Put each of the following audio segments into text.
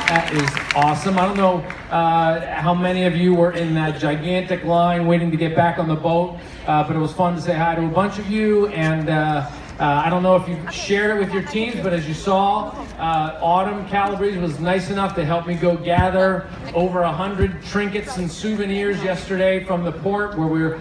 That is awesome. I don't know how many of you were in that gigantic line waiting to get back on the boat, but it was fun to say hi to a bunch of you. And I don't know if you shared it with your teams, but as you saw, Autumn Calabrese was nice enough to help me go gather over 100 trinkets and souvenirs yesterday from the port, where we were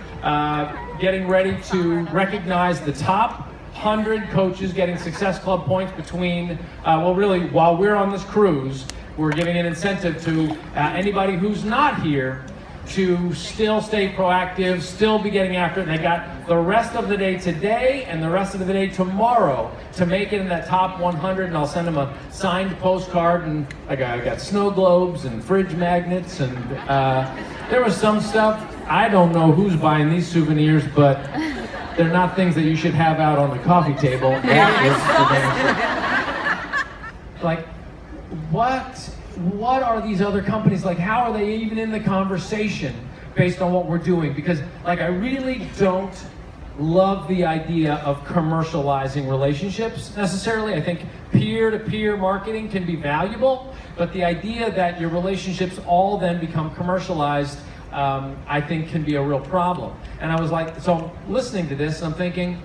getting ready to recognize the top 100 coaches getting Success Club points between, well, really, while we're on this cruise, we're giving an incentive to anybody who's not here to still stay proactive, still be getting after it. And they got the rest of the day today and the rest of the day tomorrow to make it in that top 100, and I'll send them a signed postcard. And I got snow globes and fridge magnets, and there was some stuff. I don't know who's buying these souvenirs, but they're not things that you should have out on the coffee table. Like, what are these other companies like? How are they even in the conversation based on what we're doing? Because, like, I really don't love the idea of commercializing relationships necessarily. I think peer-to-peer marketing can be valuable, but the idea that your relationships all then become commercialized, I think can be a real problem. And I was like, so I'm listening to this and I'm thinking,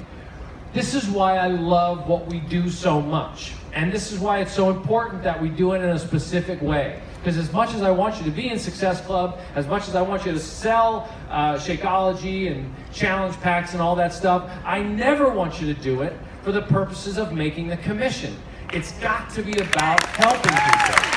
this is why I love what we do so much. And this is why it's so important that we do it in a specific way. Because as much as I want you to be in Success Club, as much as I want you to sell Shakeology and challenge packs and all that stuff, I never want you to do it for the purposes of making a commission. It's got to be about helping people.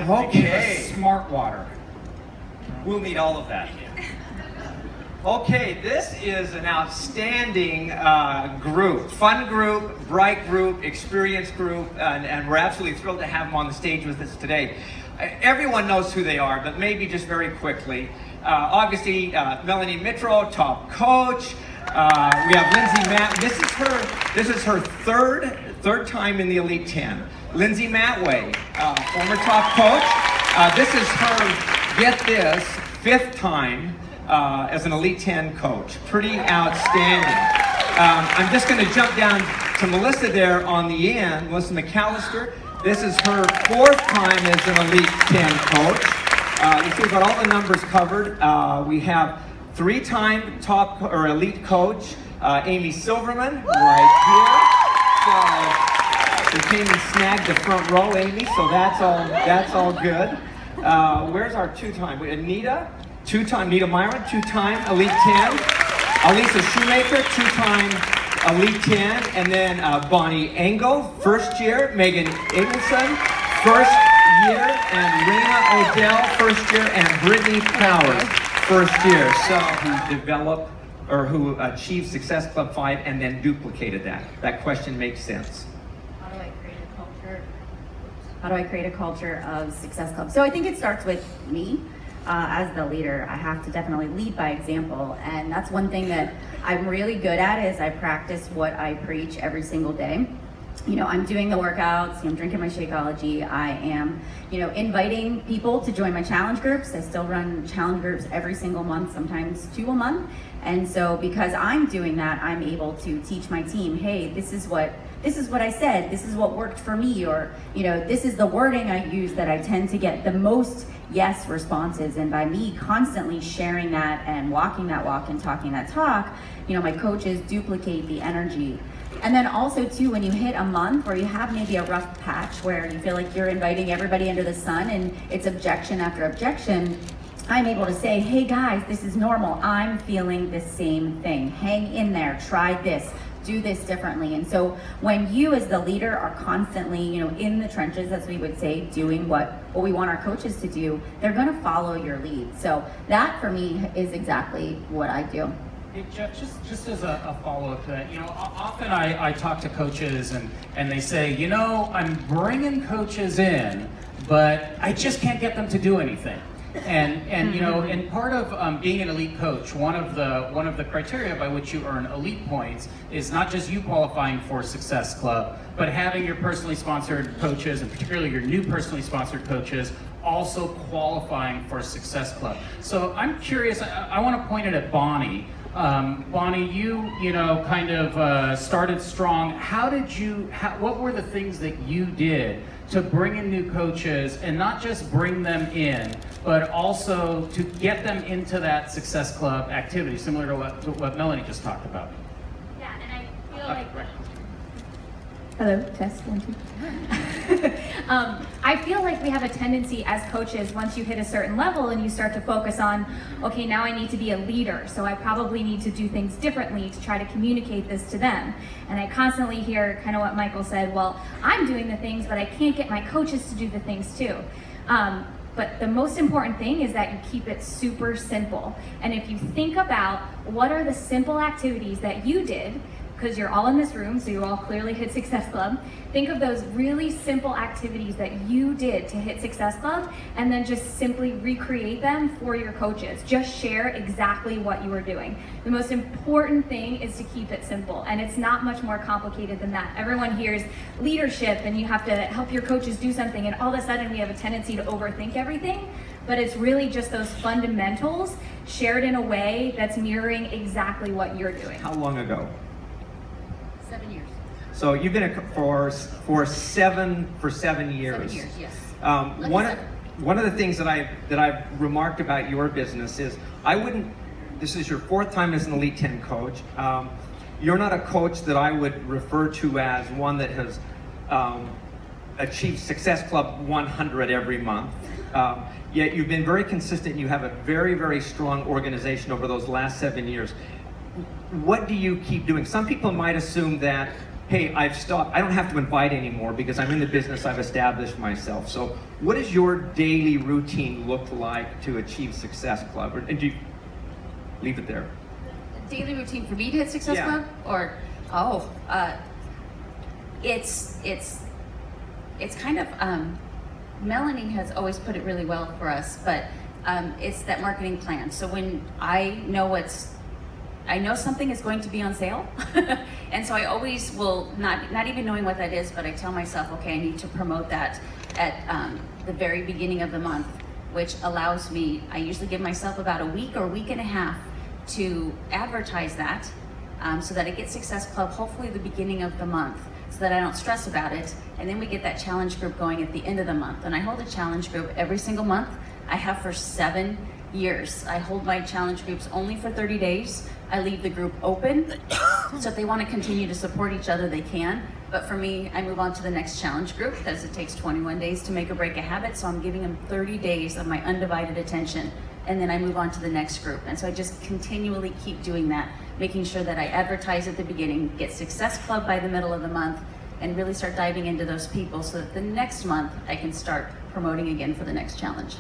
Okay, smart water. We'll need all of that. Okay, this is an outstanding group, fun group, bright group, experienced group, and we're absolutely thrilled to have them on the stage with us today. Everyone knows who they are, but maybe just very quickly. Obviously, Melanie Mitro, top coach. We have Lindsay Matt. This is her third time in the Elite 10. Lindsay Matway, former top coach. This is her, get this, 5th time as an Elite 10 coach. Pretty outstanding. I'm just going to jump down to Melissa there on the end, Melissa McAllister. This is her 4th time as an Elite 10 coach. You see we've got all the numbers covered. We have 3-time top or Elite coach, Amy Silverman, right here. So, you came and snagged the front row, Amy, so that's all good. Where's our 2-time? Anita, 2-time, Nita Myron, 2-time Elite 10. Elisa Shoemaker, 2-time Elite 10. And then Bonnie Engel, 1st year. Megan Igleson, 1st year. And Raina Odell, 1st year. And Brittany Powers, 1st year. So who developed, or who achieved Success Club 5 and then duplicated that. That question makes sense. How do I create a culture of Success Club? So I think it starts with me as the leader. I have to definitely lead by example. And that's one thing that I'm really good at, is I practice what I preach every single day. You know, I'm doing the workouts, I'm drinking my Shakeology, I am, inviting people to join my challenge groups. I still run challenge groups every single month, sometimes 2 a month. And so because I'm doing that, I'm able to teach my team, hey, this is what I said, this is what worked for me, or, this is the wording I use that I tend to get the most yes responses. And by me constantly sharing that and walking that walk and talking that talk, my coaches duplicate the energy. And then also too, when you hit a month where you have maybe a rough patch where you feel like you're inviting everybody under the sun and it's objection after objection, I'm able to say, hey guys, this is normal. I'm feeling the same thing. Hang in there, try this, do this differently. And so when you as the leader are constantly, in the trenches, as we would say, doing what we want our coaches to do, they're gonna follow your lead. So that for me is exactly what I do. Hey, Jeff, just as a follow-up to that, often I talk to coaches and they say, I'm bringing coaches in, but I just can't get them to do anything. And you know, and part of being an elite coach, one of the criteria by which you earn elite points is not just you qualifying for Success Club, but having your personally sponsored coaches, and particularly your new personally sponsored coaches, also qualifying for Success Club. So I'm curious, I want to point it at Bonnie. Bonnie, you know, kind of started strong. What were the things that you did to bring in new coaches, and not just bring them in, but also to get them into that Success Club activity, similar to what Melanie just talked about? Yeah, and I feel like... Right. Hello, test, 1, 2. I feel like we have a tendency as coaches, once you hit a certain level and you start to focus on, okay, now I need to be a leader, so I probably need to do things differently to try to communicate this to them. And I constantly hear kind of what Michael said, well, I'm doing the things, but I can't get my coaches to do the things too. But the most important thing is that you keep it super simple. And if you think about what are the simple activities that you did, because you're all in this room, so you all clearly hit Success Club. Think of those really simple activities that you did to hit Success Club, and then just simply recreate them for your coaches. Just share exactly what you were doing. The most important thing is to keep it simple, and it's not much more complicated than that. Everyone hears leadership, and you have to help your coaches do something, and all of a sudden we have a tendency to overthink everything, but it's really just those fundamentals shared in a way that's mirroring exactly what you're doing. How long ago? 7 years. So you've been for 7 years. 7 years, yes. One of the things that I've remarked about your business is this is your 4th time as an Elite 10 coach. You're not a coach that I would refer to as one that has achieved Success Club 100 every month. Yet you've been very consistent. You have a very, very strong organization over those last 7 years. What do you keep doing? Some people might assume that, hey, I've stopped, I don't have to invite anymore because I'm in the business, I've established myself. So what does your daily routine look like to achieve Success Club? And do you leave it there? Daily routine for me to hit Success Club? Or, it's kind of, Melanie has always put it really well for us, but it's that marketing plan. So when I know something is going to be on sale, and so I always will, not even knowing what that is, but I tell myself, okay, I need to promote that at the very beginning of the month, which allows me, I usually give myself about a week or a week and a half to advertise that, so that I get Success Club hopefully the beginning of the month, so that I don't stress about it, and then we get that challenge group going at the end of the month. And I hold a challenge group every single month. I have for 7 years. I hold my challenge groups only for 30 days. I leave the group open, so if they want to continue to support each other, they can. But for me, I move on to the next challenge group because it takes 21 days to make or break a habit, so I'm giving them 30 days of my undivided attention, and then I move on to the next group. And so I just continually keep doing that, making sure that I advertise at the beginning, get Success Club by the middle of the month, and really start diving into those people so that the next month I can start promoting again for the next challenge.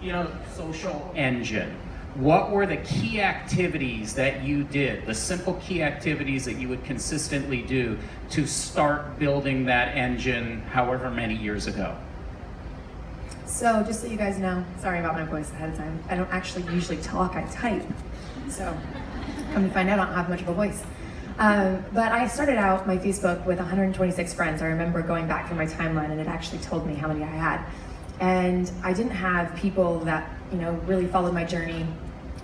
You know, social engine. What were the key activities that you did, the simple key activities that you would consistently do to start building that engine however many years ago? So just so you guys know, sorry about my voice ahead of time, I don't actually usually talk, I type. So come to find out, I don't have much of a voice. But I started out my Facebook with 126 friends. I remember going back through my timeline and it actually told me how many I had. And I didn't have people that, you know, really followed my journey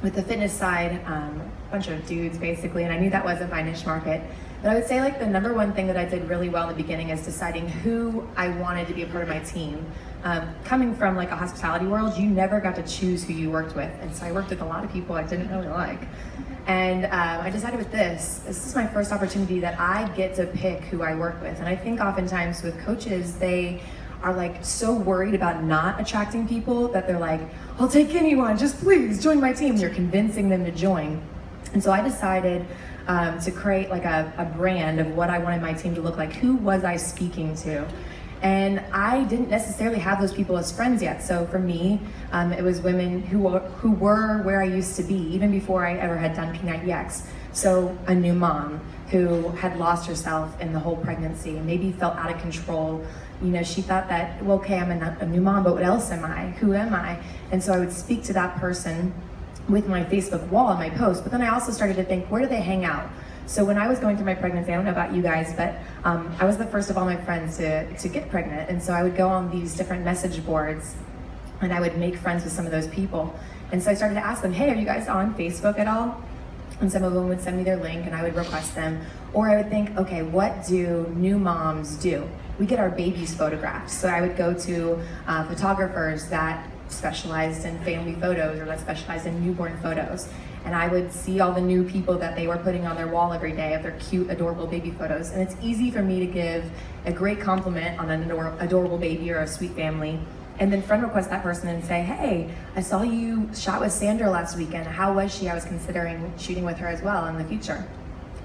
with the fitness side, a bunch of dudes basically, and I knew that wasn't my niche market. But I would say like the number one thing that I did really well in the beginning is deciding who I wanted to be a part of my team. Coming from like a hospitality world, you never got to choose who you worked with. And so I worked with a lot of people I didn't really like. And I decided with this is my first opportunity that I get to pick who I work with. And I think oftentimes with coaches, they are like so worried about not attracting people that they're like, I'll take anyone, just please join my team. You're convincing them to join. And so I decided to create like a brand of what I wanted my team to look like. Who was I speaking to? And I didn't necessarily have those people as friends yet. So for me, it was women who were where I used to be, even before I ever had done P90X. So a new mom who had lost herself in the whole pregnancy and maybe felt out of control. You know, she thought that, well, okay, I'm a new mom, but what else am I? Who am I? And so I would speak to that person with my Facebook wall and my post, but then I also started to think, where do they hang out? So when I was going through my pregnancy, I don't know about you guys, but I was the first of all my friends to get pregnant. And so I would go on these different message boards and I would make friends with some of those people. And so I started to ask them, hey, are you guys on Facebook at all? And some of them would send me their link and I would request them. Or I would think, okay, what do new moms do? We get our babies photographed. So I would go to photographers that specialized in family photos or that specialized in newborn photos. And I would see all the new people that they were putting on their wall every day of their cute, adorable baby photos. And it's easy for me to give a great compliment on an adorable baby or a sweet family, and then friend request that person and say, hey, I saw you shot with Sandra last weekend. How was she? I was considering shooting with her as well in the future.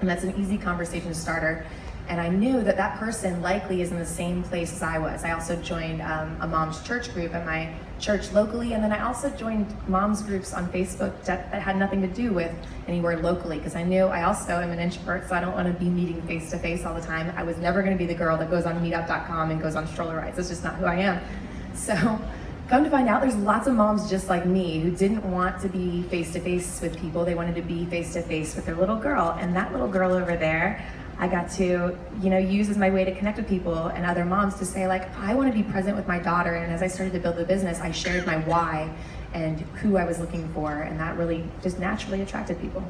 And that's an easy conversation starter. And I knew that that person likely is in the same place as I was. I also joined a mom's church group at my church locally, and then I also joined moms groups on Facebook that had nothing to do with anywhere locally, because I knew I also am an introvert, so I don't want to be meeting face to face all the time. I was never going to be the girl that goes on meetup.com and goes on stroller rides. That's just not who I am. So come to find out, there's lots of moms just like me who didn't want to be face to face with people. They wanted to be face to face with their little girl, and that little girl over there, I got to, use as my way to connect with people and other moms to say, like, I want to be present with my daughter. And as I started to build the business, I shared my why and who I was looking for, and that really just naturally attracted people.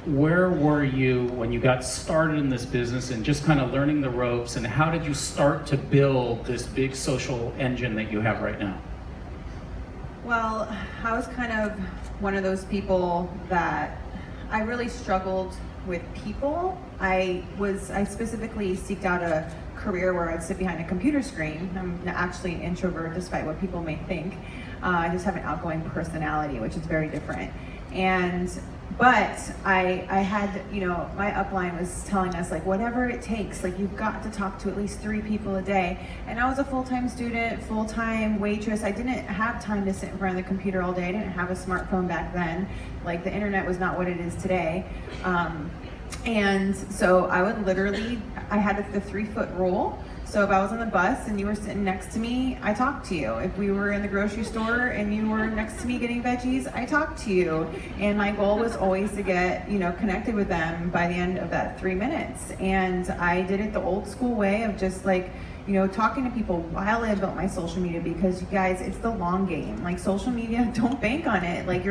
Where were you when you got started in this business and just kind of learning the ropes, and how did you start to build this big social engine that you have right now? Well, I was kind of one of those people that I really struggled with people. I specifically seeked out a career where I'd sit behind a computer screen. I'm actually an introvert, despite what people may think. I just have an outgoing personality, which is very different. But I had, my upline was telling us, like, whatever it takes, like, you've got to talk to at least 3 people a day. And I was a full-time student, full-time waitress. I didn't have time to sit in front of the computer all day. I didn't have a smartphone back then. Like, the internet was not what it is today. And so I would literally, I had the 3-foot rule. So if I was on the bus and you were sitting next to me, I talked to you. If we were in the grocery store and you were next to me getting veggies, I talked to you. And my goal was always to get, connected with them by the end of that 3 minutes. And I did it the old school way of just like, talking to people while I built my social media, because you guys, it's the long game. Like, social media, don't bank on it. Like,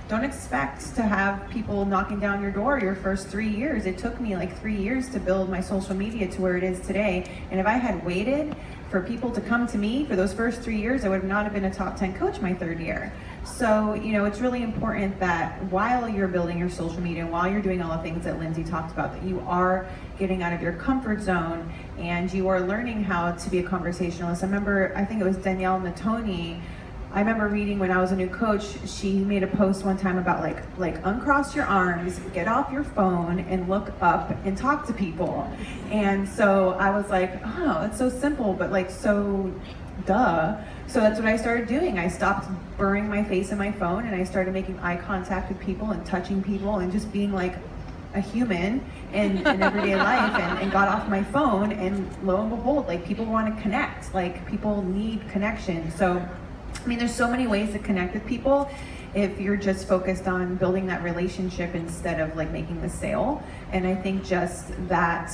don't expect to have people knocking down your door your first 3 years. It took me like 3 years to build my social media to where it is today. And if I had waited for people to come to me for those first 3 years, I would not have been a top 10 coach my 3rd year. So, it's really important that while you're building your social media, and while you're doing all the things that Lindsay talked about, that you are getting out of your comfort zone and you are learning how to be a conversationalist. I remember, I think it was Danielle Natoni, I remember reading when I was a new coach, she made a post one time about like uncross your arms, get off your phone and look up and talk to people. And so I was like, oh, it's so simple, but like so duh. So that's what I started doing. I stopped burying my face in my phone and I started making eye contact with people and touching people and just being like a human in everyday life, and got off my phone, and lo and behold, like, people want to connect. Like, people need connection. So I mean, there's so many ways to connect with people if you're just focused on building that relationship instead of like making the sale. And I think just that,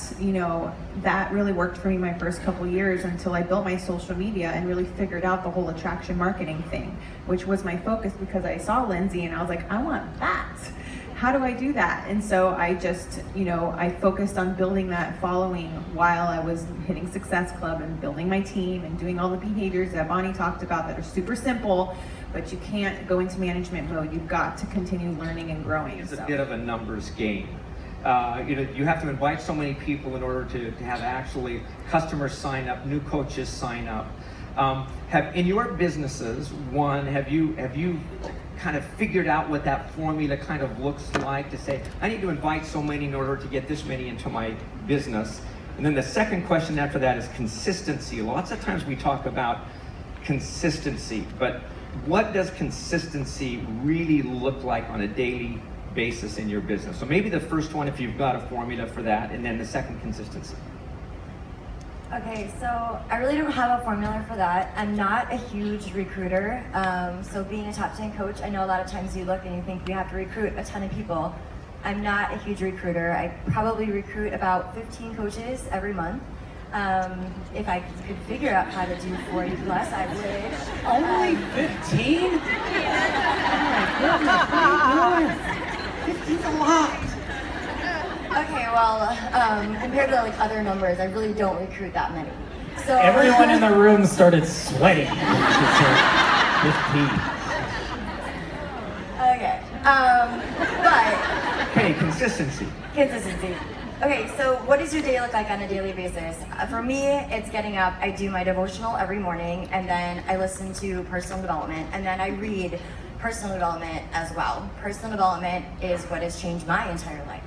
that really worked for me my first couple years until I built my social media and really figured out the whole attraction marketing thing, which was my focus, because I saw Lindsay and I was like, I want that. How do I do that? And so I just, I focused on building that following while I was hitting Success Club and building my team and doing all the behaviors that Bonnie talked about that are super simple, but you can't go into management mode. You've got to continue learning and growing. It's a bit of a numbers game. You have to invite so many people in order to have actually customers sign up, new coaches sign up. In your businesses, have you kind of figured out what that formula kind of looks like to say, I need to invite so many in order to get this many into my business? And then the second question after that is consistency. Lots of times we talk about consistency, but what does consistency really look like on a daily basis in your business? So maybe the first one, if you've got a formula for that, and then the second, consistency. Okay, so I really don't have a formula for that. I'm not a huge recruiter. So being a top 10 coach, I know a lot of times you look and you think we have to recruit a ton of people. I'm not a huge recruiter. I probably recruit about 15 coaches every month. If I could figure out how to do 40 plus, I would. Only 15? Oh my goodness, 15's a lot. Okay, well, compared to like other numbers, I really don't recruit that many. So Everyone in the room started sweating. 15. Okay, but Okay, consistency. consistency. Okay, so what does your day look like on a daily basis? For me, it's getting up, I do my devotional every morning, and then I listen to personal development, and then I read personal development as well. Personal development is what has changed my entire life.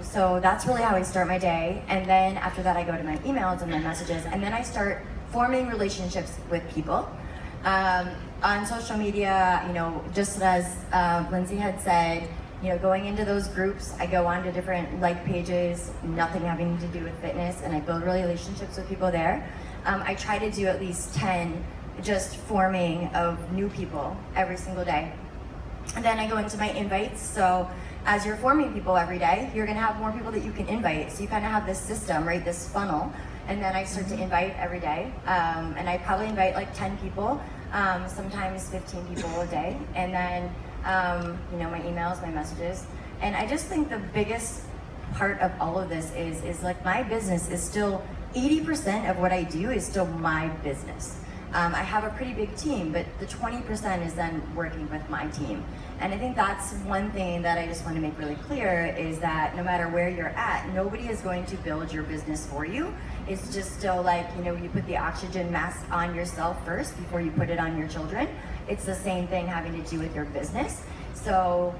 So that's really how I start my day, and then after that I go to my emails and my messages, and then I start forming relationships with people. On social media, you know, just as Lindsay had said, you know, going into those groups, I go on to different like pages, nothing having to do with fitness, and I build relationships with people there. I try to do at least 10 just forming of new people every single day. And then I go into my invites, so as you're forming people every day, you're gonna have more people that you can invite. So you kind of have this system, right, this funnel, and then I start to invite every day. And I probably invite like 10 people, sometimes 15 people a day. And then, you know, my emails, my messages. And I just think the biggest part of all of this is like my business is still, 80% of what I do is still my business. I have a pretty big team, but the 20% is then working with my team. And I think that's one thing that I just want to make really clear is that no matter where you're at, nobody is going to build your business for you. It's just still like, you know, you put the oxygen mask on yourself first before you put it on your children. It's the same thing having to do with your business. So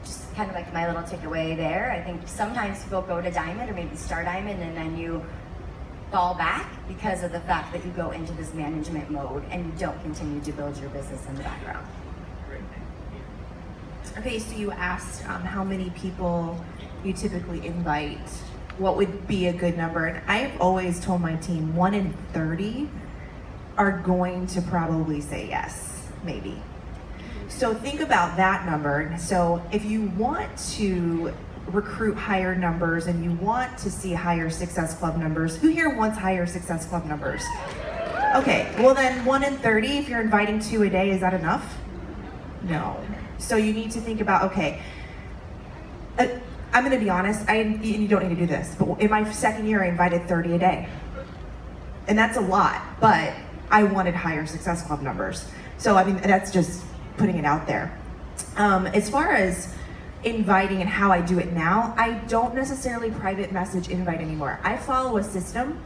just kind of like my little takeaway there. I think sometimes people go to Diamond or maybe Star Diamond and then you fall back because of the fact that you go into this management mode and you don't continue to build your business in the background. Okay, so you asked how many people you typically invite, what would be a good number, and I've always told my team 1 in 30 are going to probably say yes, maybe. So think about that number. So if you want to recruit higher numbers and you want to see higher Success Club numbers, who here wants higher Success Club numbers? Okay, well then 1 in 30, if you're inviting 2 a day, is that enough? No. So you need to think about, okay, I'm gonna be honest, and you don't need to do this, but in my second year I invited 30 a day. And that's a lot, but I wanted higher Success Club numbers. So I mean, that's just putting it out there. As far as inviting and how I do it now, I don't necessarily private message invite anymore. I follow a system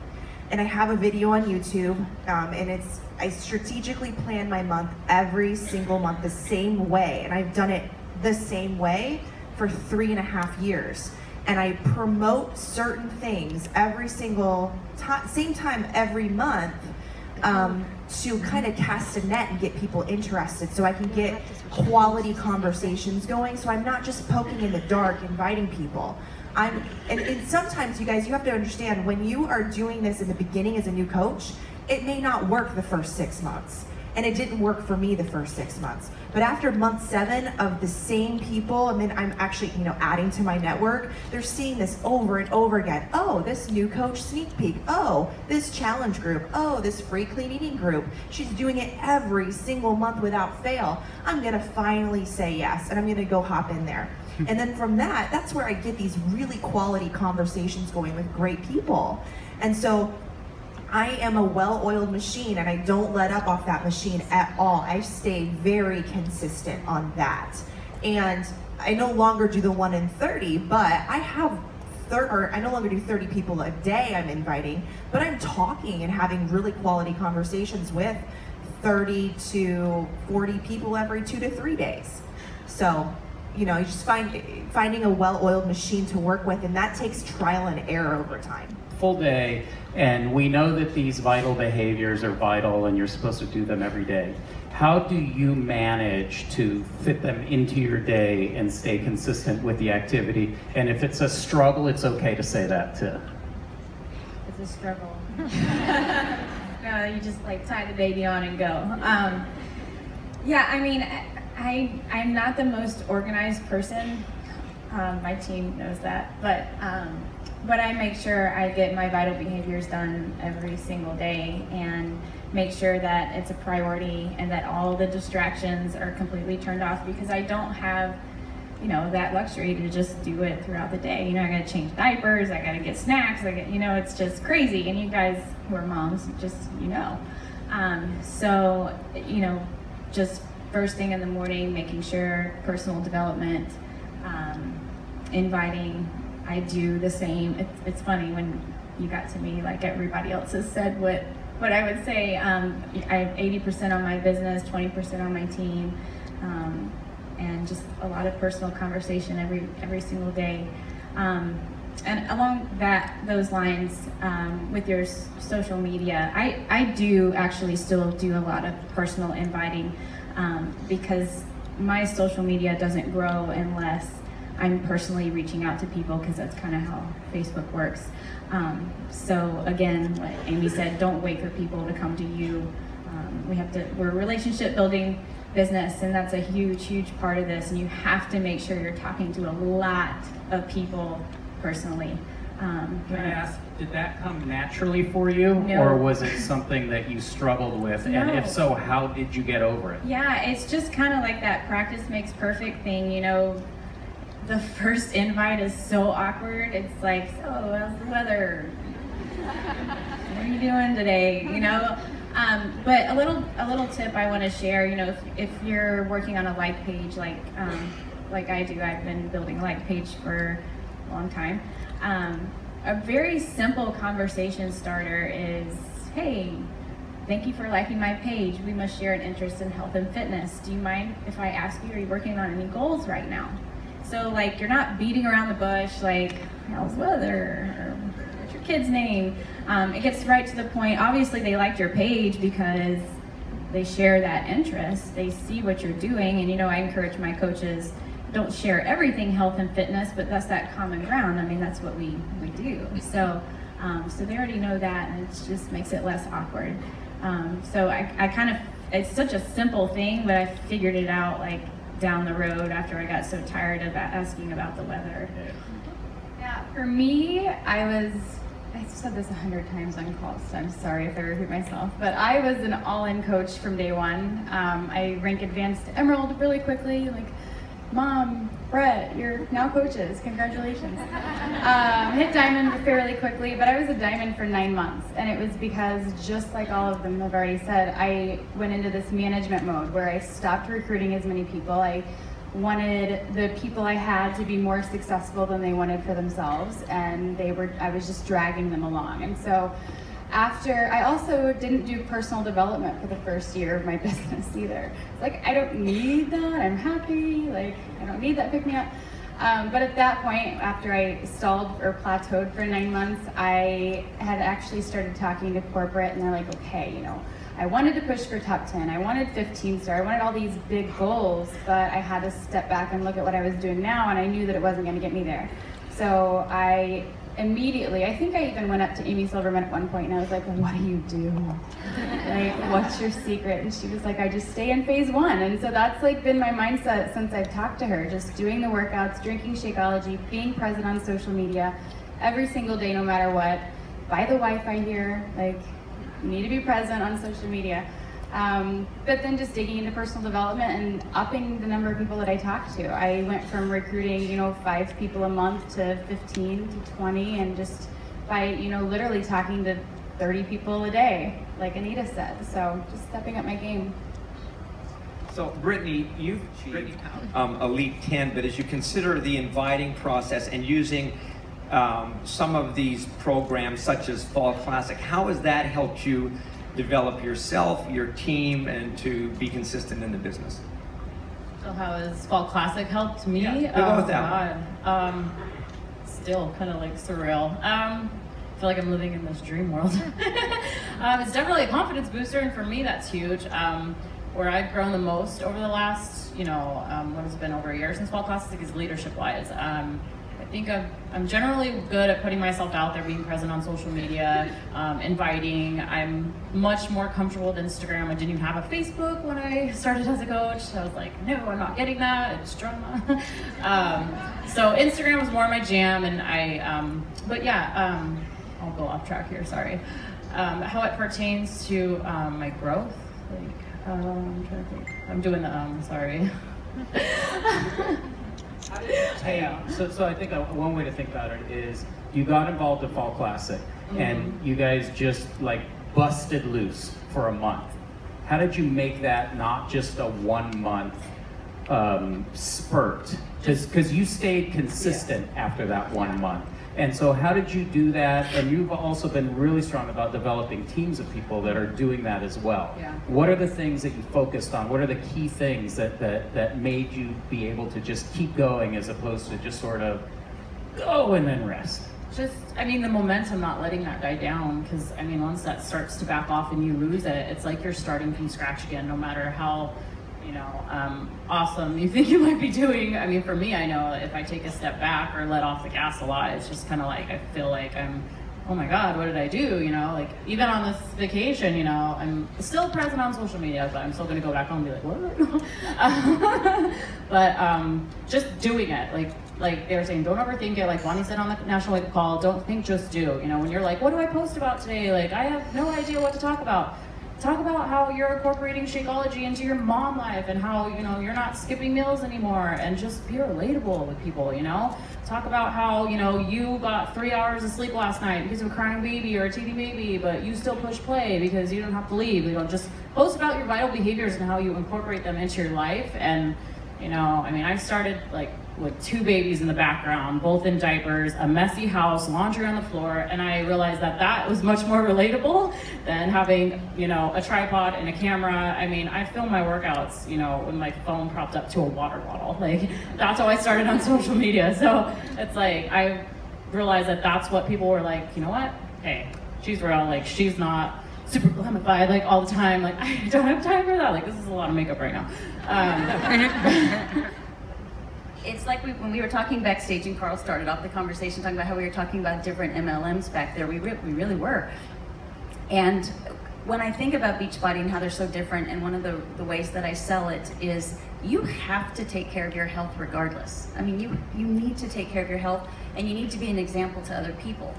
and I have a video on YouTube, and I strategically plan my month every single month the same way, and I've done it the same way for 3.5 years. And I promote certain things every single same time every month to kind of cast a net and get people interested so I can get quality conversations going. So I'm not just poking in the dark, inviting people. And sometimes you guys, you have to understand when you are doing this in the beginning as a new coach, it may not work the first 6 months. And it didn't work for me the first 6 months. But after month 7 of the same people, and then I'm actually, you know, adding to my network, they're seeing this over and over again. Oh, this new coach sneak peek. Oh, this challenge group. Oh, this free clean eating group. She's doing it every single month without fail. I'm gonna finally say yes, and I'm gonna go hop in there. And then from that, that's where I get these really quality conversations going with great people. And so I am a well-oiled machine and I don't let up off that machine at all. I stay very consistent on that. And I no longer do the 1 in 30, but I have I no longer do 30 people a day I'm inviting, but I'm talking and having really quality conversations with 30 to 40 people every 2 to 3 days. So, you know, you just finding a well-oiled machine to work with, and that takes trial and error over time. Full day, and we know that these vital behaviors are vital and you're supposed to do them every day. how do you manage to fit them into your day and stay consistent with the activity? And if it's a struggle, it's okay to say that too. It's a struggle. No, you just like tie the baby on and go. Yeah, I mean, I'm not the most organized person. My team knows that, but I make sure I get my vital behaviors done every single day and make sure that it's a priority and that all the distractions are completely turned off, because I don't have, you know, that luxury to just do it throughout the day. You know, I gotta change diapers, I gotta get snacks, you know, it's just crazy. And you guys who are moms, just, you know. So, you know, just first thing in the morning, making sure personal development, inviting, I do the same. It's funny when you got to me, like everybody else has said what I would say. I have 80% on my business, 20% on my team, and just a lot of personal conversation every single day. And along those lines, with your social media, I do actually still do a lot of personal inviting, because my social media doesn't grow unless I'm personally reaching out to people, because that's kind of how Facebook works. So again, what Amy said, don't wait for people to come to you. We're a relationship building business, and that's a huge part of this, and you have to make sure you're talking to a lot of people personally. Can I ask, did that come naturally for you? No. Or was it something that you struggled with? No. And if so, how did you get over it? Yeah, it's just kind of like that practice makes perfect thing, you know. The first invite is so awkward. It's like, so how's the weather? What are you doing today? You know? But a little tip I want to share, you know, if you're working on a like page, like I do, I've been building a like page for a long time. A very simple conversation starter is, hey, thank you for liking my page. We must share an interest in health and fitness. Do you mind if I ask you, are you working on any goals right now? So like, you're not beating around the bush, like, how's the weather, or what's your kid's name? It gets right to the point. Obviously they liked your page because they share that interest. They see what you're doing, and you know, I encourage my coaches, don't share everything health and fitness, but that's that common ground. I mean, that's what we do. So they already know that, and it just makes it less awkward. So I kind of, it's such a simple thing, but I figured it out like down the road after I got so tired of asking about the weather. Yeah, for me, I said this 100 times on calls, so I'm sorry if I repeat myself, but I was an all-in coach from day one. I rank advanced to Emerald really quickly, like, Mom, Brett, you're now coaches, congratulations. Hit Diamond fairly quickly, but I was a Diamond for 9 months, and it was because, just like all of them have already said, I went into this management mode where I stopped recruiting as many people. I wanted the people I had to be more successful than they wanted for themselves, and I was just dragging them along. And so I also didn't do personal development for the first year of my business either. It's like, I don't need that, I'm happy, like, I don't need that pick-me-up. But at that point, after I stalled or plateaued for 9 months, I had actually started talking to corporate, and they're like, okay, you know, I wanted to push for top 10, I wanted 15 star, I wanted all these big goals, but I had to step back and look at what I was doing now, and I knew that it wasn't gonna get me there. So I immediately, I think I even went up to Amy Silverman at one point and I was like, what do you do? Like, what's your secret? And she was like, I just stay in phase 1. And so that's like been my mindset since I've talked to her, just doing the workouts, drinking Shakeology, being present on social media every single day, no matter what. Buy the Wi-Fi here, like, you need to be present on social media. But then just digging into personal development and upping the number of people that I talk to. I went from recruiting, you know, 5 people a month to 15 to 20, and just by, you know, literally talking to 30 people a day, like Anita said. So just stepping up my game. So Brittany, you've achieved Elite 10, but as you consider the inviting process and using some of these programs such as Fall Classic, how has that helped you develop yourself, your team, and to be consistent in the business? So how has Fall Classic helped me? Yeah, we'll go with that. God. Still kind of like surreal. I feel like I'm living in this dream world. It's definitely a confidence booster, and for me that's huge. where I've grown the most over the last, what has it been, over a year since Fall Classic, is leadership-wise. I think I'm generally good at putting myself out there, being present on social media, inviting. I'm much more comfortable with Instagram. I didn't even have a Facebook when I started as a coach. So I was like, no, I'm not getting that. It's drama. So Instagram was more my jam, and I'll go off track here, sorry. How it pertains to my growth, I'm trying to think. I'm doing the sorry. Hey, so I think one way to think about it is you got involved in Fall Classic, and you guys just like busted loose for a month. How did you make that not just a 1 month spurt? Because you stayed consistent after that 1 month. And so how did you do that? And you've also been really strong about developing teams of people that are doing that as well. Yeah. What are the things that you focused on? What are the key things that made you be able to just keep going as opposed to just sort of go and then rest? The momentum, not letting that die down, because once that starts to back off and you lose it, it's like you're starting from scratch again, no matter how awesome you think you might be doing. For me, I know if I take a step back or let off the gas a lot, it's just kind of like, I feel like I'm, oh my God, what did I do? Even on this vacation, I'm still present on social media, but I'm still gonna go back home and be like, what? But just doing it, like they were saying, don't overthink it. Like Bonnie said on the National Wake Up Call, don't think, just do. When you're like, what do I post about today? I have no idea what to talk about. Talk about how you're incorporating Shakeology into your mom life, and how, you're not skipping meals anymore, and just be relatable with people, Talk about how, you got 3 hours of sleep last night because of a crying baby or a teething baby, but you still push play because you don't have to leave. Just post about your vital behaviors and how you incorporate them into your life. And, I started with 2 babies in the background, both in diapers, a messy house, laundry on the floor, and I realized that was much more relatable than having, a tripod and a camera. I film my workouts, with my phone propped up to a water bottle. That's how I started on social media. So it's I realized that's what people were like, you know what? Hey, she's real. She's not super glamified all the time. I don't have time for that. This is a lot of makeup right now. It's like when we were talking backstage, and Carl started off the conversation talking about how we were talking about different MLMs back there. We really were. And when I think about Beachbody and how they're so different, and one of the ways that I sell it is you have to take care of your health regardless. You need to take care of your health, and you need to be an example to other people,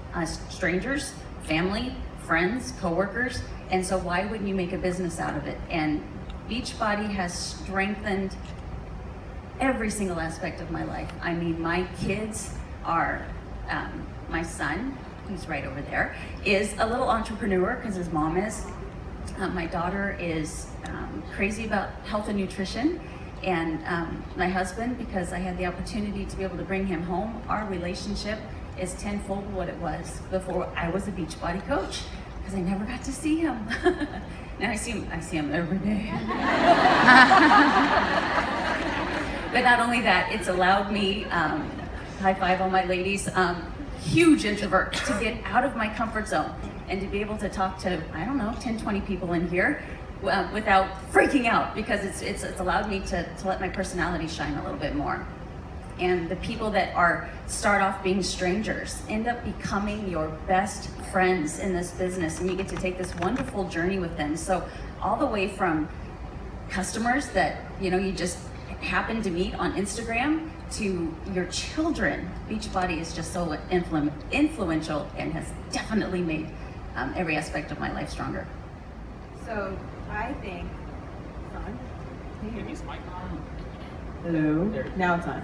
strangers, family, friends, coworkers. And so why wouldn't you make a business out of it? And Beachbody has strengthened every single aspect of my life. My kids are, my son, who's right over there, is a little entrepreneur because his mom is. My daughter is crazy about health and nutrition. And my husband, because I had the opportunity to be able to bring him home, our relationship is tenfold what it was before I was a Beachbody coach, because I never got to see him. Now I see him every day. But not only that, it's allowed me, high five all my ladies, huge introvert, to get out of my comfort zone and to be able to talk to, 10, 20 people in here without freaking out, because it's allowed me to let my personality shine a little bit more. And the people that start off being strangers end up becoming your best friends in this business, and you get to take this wonderful journey with them. So all the way from customers that you just happen to meet on Instagram to your children, Beachbody is just so influential and has definitely made every aspect of my life stronger. So I think, Hello, now it's on.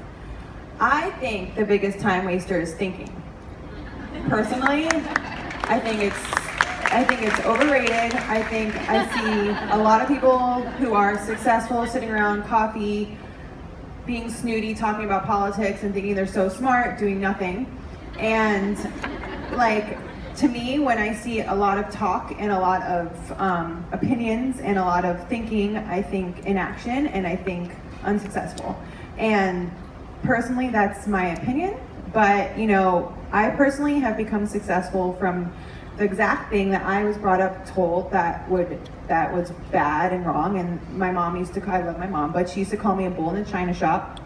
I think the biggest time waster is thinking. Personally, I think it's overrated. I think I see a lot of people who are successful sitting around coffee, being snooty, talking about politics and thinking they're so smart, doing nothing. And to me, when I see a lot of talk and a lot of opinions and a lot of thinking, I think inaction, and I think unsuccessful. And personally, that's my opinion. But I personally have become successful from the exact thing that I was brought up told that was bad and wrong. And my mom used to, I love my mom, but she used to call me a bull in a china shop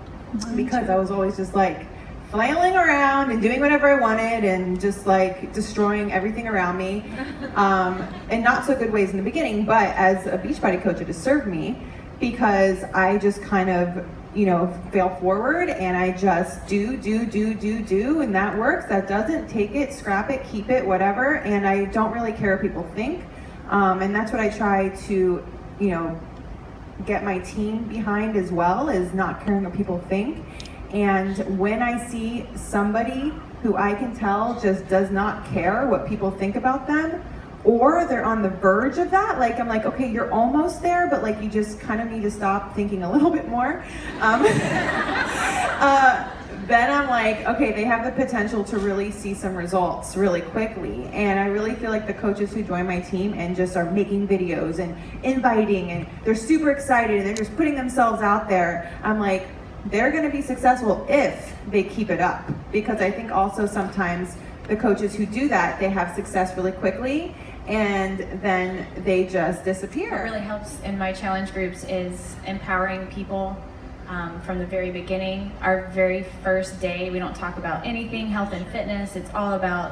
because I was always just like flailing around and doing whatever I wanted and just like destroying everything around me, in not so good ways in the beginning, but as a Beachbody coach, it has served me because I just kind of, you know, fail forward and I just do, and that works. That doesn't, take it, scrap it, keep it, whatever. And I don't really care what people think. And that's what I try to, you know, get my team behind as well, is not caring what people think. And when I see somebody who I can tell just does not care what people think about them, or they're on the verge of that, like I'm like, okay, you're almost there, but like you just kind of need to stop thinking a little bit more. Then I'm like, okay, they have the potential to really see some results really quickly. And I really feel like the coaches who join my team and just are making videos and inviting and they're super excited and they're just putting themselves out there, I'm like, they're gonna be successful if they keep it up. Because I think also sometimes the coaches who do that, they have success really quickly and then they just disappear. What really helps in my challenge groups is empowering people from the very beginning. Our very first day, we don't talk about anything health and fitness. It's all about,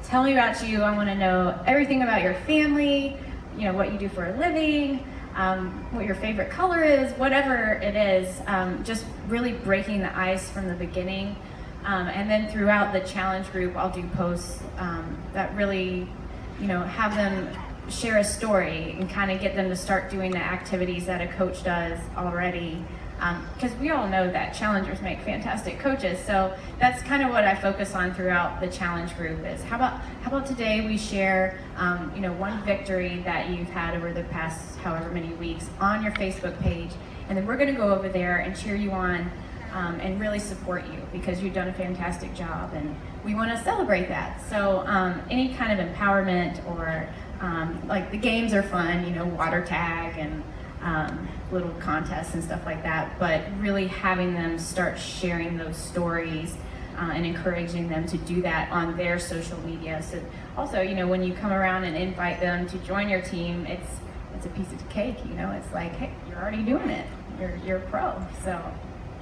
tell me about you. I want to know everything about your family, you know, what you do for a living, what your favorite color is, whatever it is, just really breaking the ice from the beginning. And then throughout the challenge group, I'll do posts that really, you know, have them share a story and kind of get them to start doing the activities that a coach does already. Because we all know that challengers make fantastic coaches, so that's kind of what I focus on throughout the challenge group is how about today we share you know, one victory that you've had over the past however many weeks on your Facebook page, and then we're going to go over there and cheer you on and really support you because you've done a fantastic job and we want to celebrate that. So any kind of empowerment or like the games are fun, you know, water tag and little contests and stuff like that, but really having them start sharing those stories and encouraging them to do that on their social media. So also, you know, when you come around and invite them to join your team, it's a piece of cake, you know, it's like, hey, you're already doing it, you're a pro. So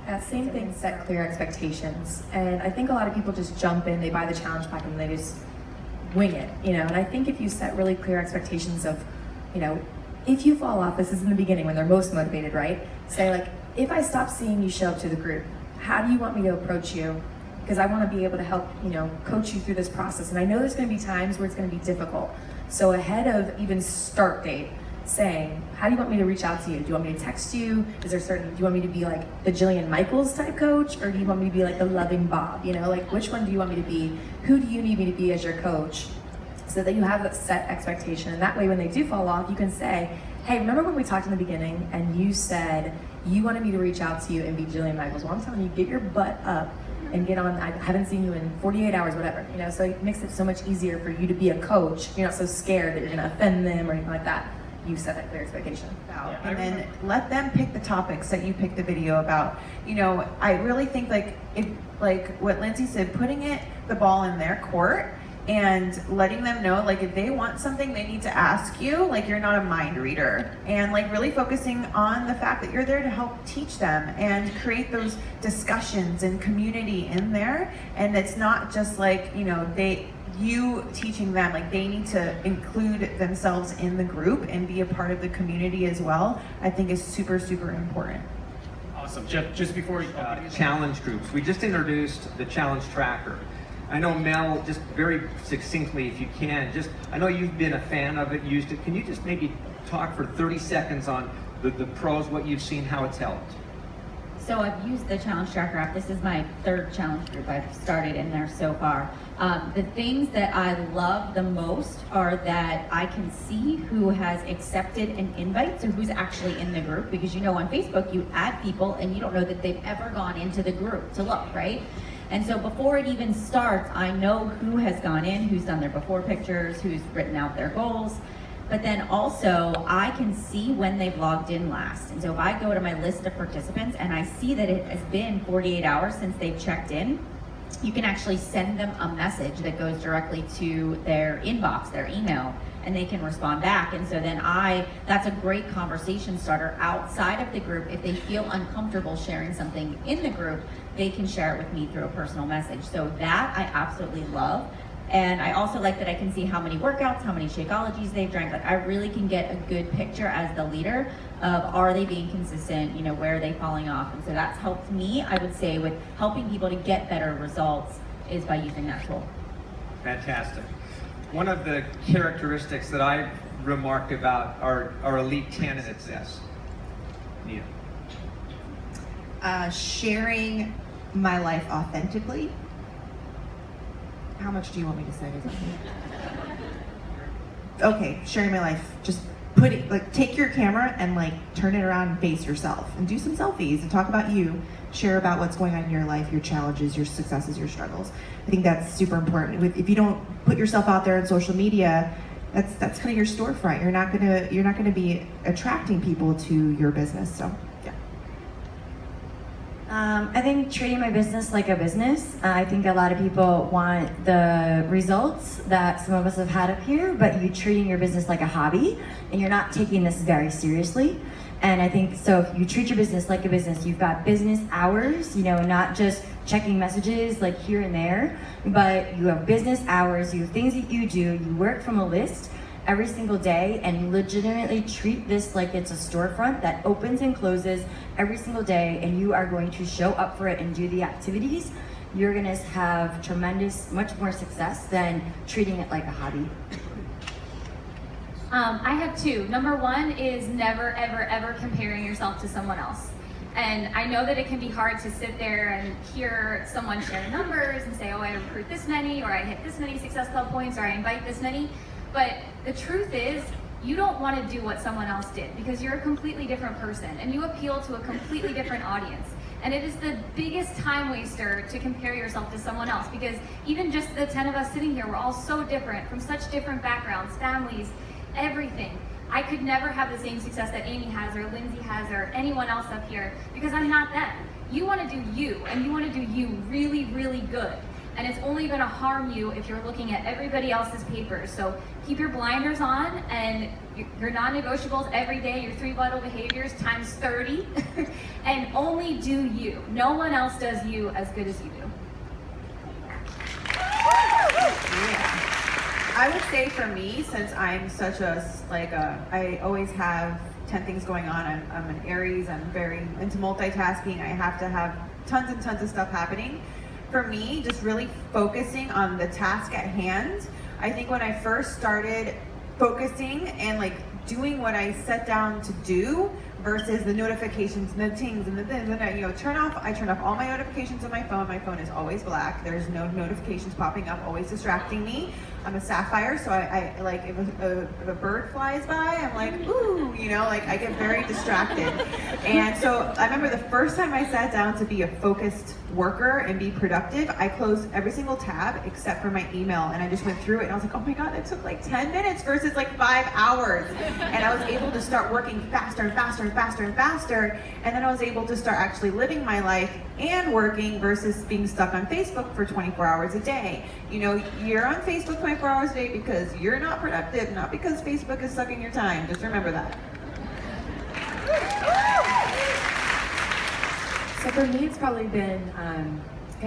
that same thing, set clear expectations. And I think a lot of people just jump in, they buy the challenge pack and they just wing it, you know. And I think if you set really clear expectations of, you know, if you fall off, this is in the beginning when they're most motivated, right? Say like, if I stop seeing you show up to the group, how do you want me to approach you? Because I want to be able to help, you know, coach you through this process. And I know there's going to be times where it's going to be difficult. So ahead of even start date, saying, how do you want me to reach out to you? Do you want me to text you? Is there certain, do you want me to be like the Jillian Michaels type coach? Or do you want me to be like the loving Bob? You know, like which one do you want me to be? Who do you need me to be as your coach? So that you have that set expectation, and that way when they do fall off, you can say, hey, remember when we talked in the beginning and you said you wanted me to reach out to you and be Jillian Michaels? Well, I'm telling you, get your butt up and get on. I haven't seen you in 48 hours, whatever, you know, so it makes it so much easier for you to be a coach. You're not so scared that you're gonna offend them or anything like that. You set that clear expectation. And then let them pick the topics that you pick the video about. You know, I really think like, if, like what Lindsay said, putting the ball in their court and letting them know, like, if they want something, they need to ask you, like, you're not a mind reader. And like really focusing on the fact that you're there to help teach them and create those discussions and community in there. And it's not just like, you know, you teaching them, like they need to include themselves in the group and be a part of the community as well, I think is super, super important. Awesome. Jeff, just before you challenge groups, we just introduced the challenge tracker. I know Mel, just very succinctly, if you can, I know you've been a fan of it, used it. Can you just maybe talk for 30 seconds on the pros, what you've seen, how it's helped? So I've used the challenge tracker app. This is my third challenge group I've started in there so far. The things that I love the most are that I can see who has accepted an invite, so who's actually in the group, because you know on Facebook you add people and you don't know that they've ever gone into the group to look, right? And so before it even starts, I know who has gone in, who's done their before pictures, who's written out their goals. But then also, I can see when they've logged in last. And so if I go to my list of participants and I see that it has been 48 hours since they've checked in, you can actually send them a message that goes directly to their inbox, their email, and they can respond back. And so then that's a great conversation starter outside of the group. If they feel uncomfortable sharing something in the group, they can share it with me through a personal message. So that I absolutely love. And I also like that I can see how many workouts, how many Shakeologies they've drank. Like I really can get a good picture as the leader of, are they being consistent, where are they falling off? And so that's helped me, I would say, with helping people to get better results is by using that tool. Fantastic. One of the characteristics that I've remarked about our elite candidates is, Nia. Sharing my life authentically. How much do you want me to say? Okay, sharing my life. Just take your camera and turn it around and face yourself and do some selfies and talk about you. Share about what's going on in your life, your challenges, your successes, your struggles. I think that's super important. If you don't put yourself out there on social media, that's kind of your storefront. You're not gonna be attracting people to your business. So yeah. I think treating my business like a business. I think a lot of people want the results that some of us have had up here, but you're treating your business like a hobby and you're not taking this very seriously. And I think so if you treat your business like a business, you've got business hours, not just checking messages here and there, but you have business hours, you have things that you do, you work from a list every single day, and legitimately treat this like it's a storefront that opens and closes every single day, and you are going to show up for it and do the activities. You're gonna have much more success than treating it like a hobby. I have two. Number one is never, ever, ever comparing yourself to someone else. And I know that it can be hard to sit there and hear someone share numbers and say, oh, I recruit this many, or I hit this many Success Club points, or I invite this many. But the truth is, you don't want to do what someone else did because you're a completely different person and you appeal to a completely different audience. And it is the biggest time waster to compare yourself to someone else, because even just the 10 of us sitting here, we're all so different from such different backgrounds, families, everything. I could never have the same success that Amy has or Lindsay has or anyone else up here because I'm not them. You want to do you, and you want to do you really, really good. And it's only going to harm you if you're looking at everybody else's papers. So keep your blinders on, and your non-negotiables every day, your 3 vital behaviors times 30, and only do you. No one else does you as good as you do. Yeah. I would say for me, since I'm such I always have 10 things going on. I'm an Aries, I'm very into multitasking. I have to have tons and tons of stuff happening. For me, just really focusing on the task at hand. I think when I first started focusing and doing what I set down to do versus the notifications and the tings and the things, and I turn off all my notifications on my phone. My phone is always black. There's no notifications popping up, always distracting me. I'm a sapphire, so I if a bird flies by, I'm like, ooh, I get very distracted. And so I remember the first time I sat down to be a focused worker and be productive, I closed every single tab except for my email, and I just went through it and I was like, oh my God, it took 10 minutes versus 5 hours. And I was able to start working faster and faster and faster and faster, and then I was able to start actually living my life and working versus being stuck on Facebook for 24 hours a day. You're on Facebook 24 hours a day because you're not productive, not because Facebook is sucking your time. Just remember that. So for me, it's probably been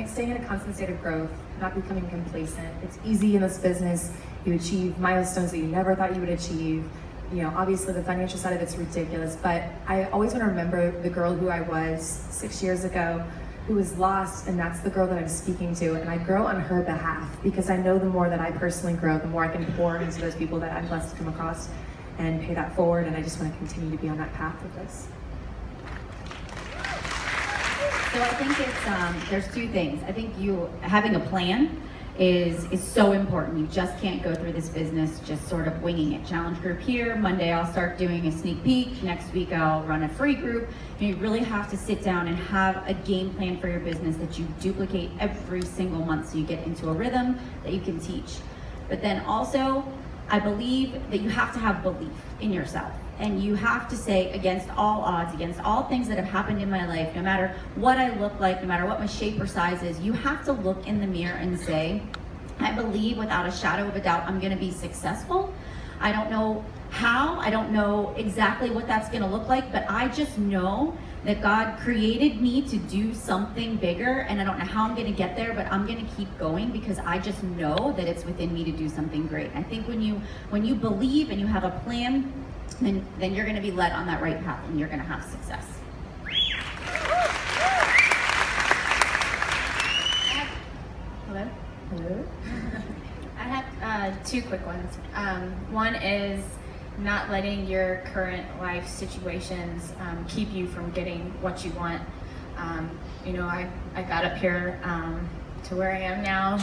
staying in a constant state of growth, not becoming complacent. It's easy in this business. You achieve milestones that you never thought you would achieve. Obviously the financial side of it's ridiculous, but I always want to remember the girl who I was 6 years ago, who was lost, and that's the girl that I'm speaking to, and I grow on her behalf because I know the more that I personally grow, the more I can pour into those people that I'm blessed to come across and pay that forward, and I just want to continue to be on that path with this. So I think there's two things. I think having a plan is so important. You just can't go through this business just sort of winging it. Challenge group here, Monday I'll start doing a sneak peek, next week I'll run a free group. You really have to sit down and have a game plan for your business that you duplicate every single month so you get into a rhythm that you can teach. But then also, I believe that you have to have belief in yourself. And you have to say, against all odds, against all things that have happened in my life, no matter what I look like, no matter what my shape or size is, you have to look in the mirror and say, I believe without a shadow of a doubt I'm gonna be successful. I don't know how, I don't know exactly what that's gonna look like, but I just know that God created me to do something bigger, and I don't know how I'm gonna get there, but I'm gonna keep going because I just know that it's within me to do something great. I think when you believe and you have a plan, then you're gonna be led on that right path and you're gonna have success. Hello? Hello? I have two quick ones. One is not letting your current life situations keep you from getting what you want. You know, I got up here to where I am now,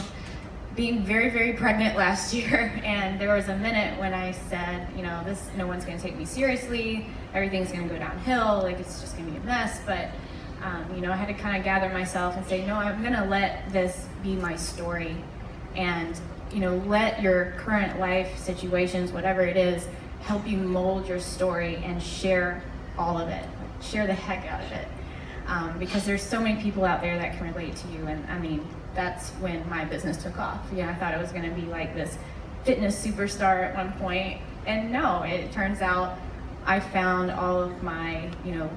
being very, very pregnant last year, and there was a minute when I said, you know, no one's gonna take me seriously, everything's gonna go downhill, like it's just gonna be a mess, but you know, I had to kind of gather myself and say, no, I'm gonna let this be my story, and you know, let your current life situations, whatever it is, help you mold your story and share all of it, share the heck out of it. Because there's so many people out there that can relate to you, and I mean, that's when my business took off. Yeah, I thought it was gonna be like this fitness superstar at one point, and no, it turns out I found all of my, you know,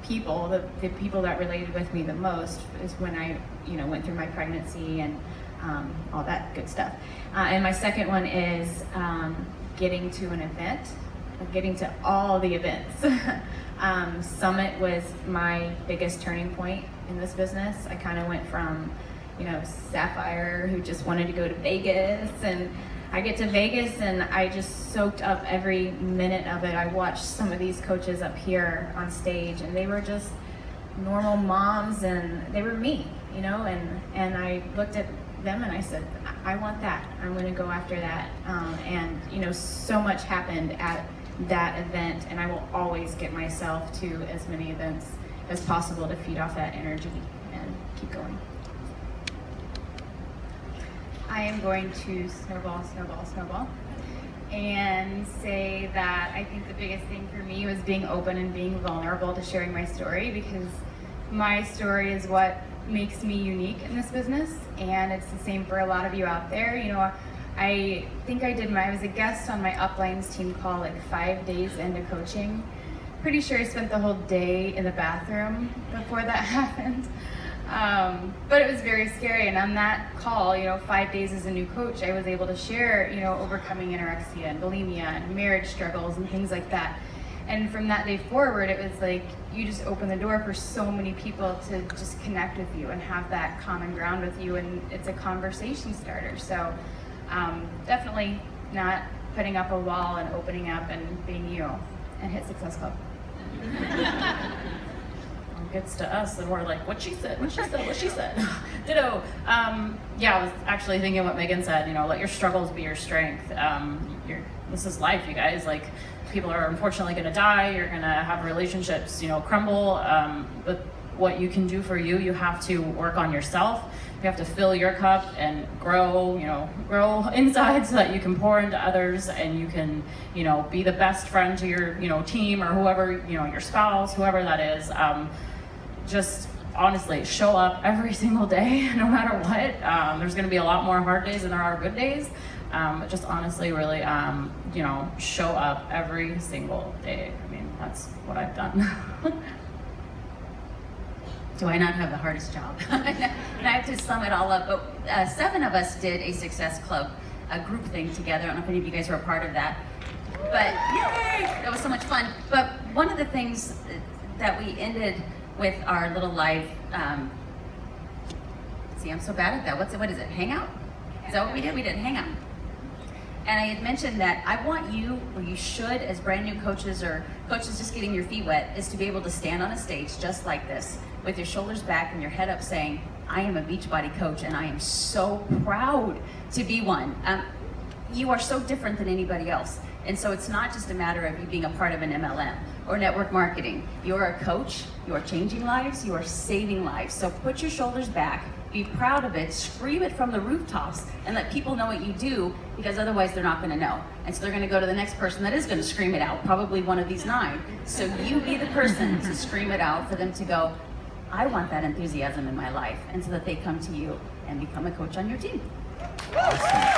people, the people that related with me the most is when I, you know, went through my pregnancy and all that good stuff. And my second one is getting to an event, getting to all the events. Summit was my biggest turning point in this business. I kind of went from, you know, Sapphire, who just wanted to go to Vegas, and I get to Vegas and I just soaked up every minute of it. I watched some of these coaches up here on stage, and they were just normal moms, and they were me, you know, and I looked at them and I said, I want that. I'm going to go after that. And you know, so much happened at that event, and I will always get myself to as many events as possible to feed off that energy and keep going. I am going to snowball, and say that I think the biggest thing for me was being open and being vulnerable to sharing my story, because my story is what makes me unique in this business, and it's the same for a lot of you out there. You know, I think I was a guest on my uplines team call like 5 days into coaching. Pretty sure I spent the whole day in the bathroom before that happened. But it was very scary, and on that call, you know, 5 days as a new coach, I was able to share, you know, overcoming anorexia and bulimia and marriage struggles and things like that. And from that day forward, it was like, you just open the door for so many people to just connect with you and have that common ground with you, and it's a conversation starter. So definitely not putting up a wall and opening up and being you, and hit Success Club. Gets to us and we're like, what she said, what she said, what she said. Ditto. Yeah, I was actually thinking what Megan said, you know, let your struggles be your strength. This is life, you guys. Like, people are unfortunately gonna die, you're gonna have relationships, you know, crumble. But what you can do for you, you have to work on yourself. You have to fill your cup and grow, you know, grow inside so that you can pour into others, and you can, you know, be the best friend to your, you know, team or whoever, you know, your spouse, whoever that is. Just honestly, show up every single day, no matter what. There's gonna be a lot more hard days than there are good days. Just honestly, really, you know, show up every single day. I mean, that's what I've done. Do I not have the hardest job? And I have to sum it all up, but 7 of us did a Success Club, a group thing together. I don't know if any of you guys were a part of that, but yay, that was so much fun. But one of the things that we ended with our little live, see, I'm so bad at that. What is it, Hangout? Is that what we did? We did Hangout. And I had mentioned that I want you, or you should, as brand new coaches or coaches just getting your feet wet, is to be able to stand on a stage just like this, with your shoulders back and your head up, saying, I am a Beachbody coach and I am so proud to be one. You are so different than anybody else. And so it's not just a matter of you being a part of an MLM or network marketing. You're a coach, you are changing lives, you are saving lives. So put your shoulders back, be proud of it, scream it from the rooftops, and let people know what you do, because otherwise they're not gonna know. And so they're gonna go to the next person that is gonna scream it out, probably one of these 9. So you be the person to scream it out for them to go, I want that enthusiasm in my life, and so that they come to you and become a coach on your team. Awesome.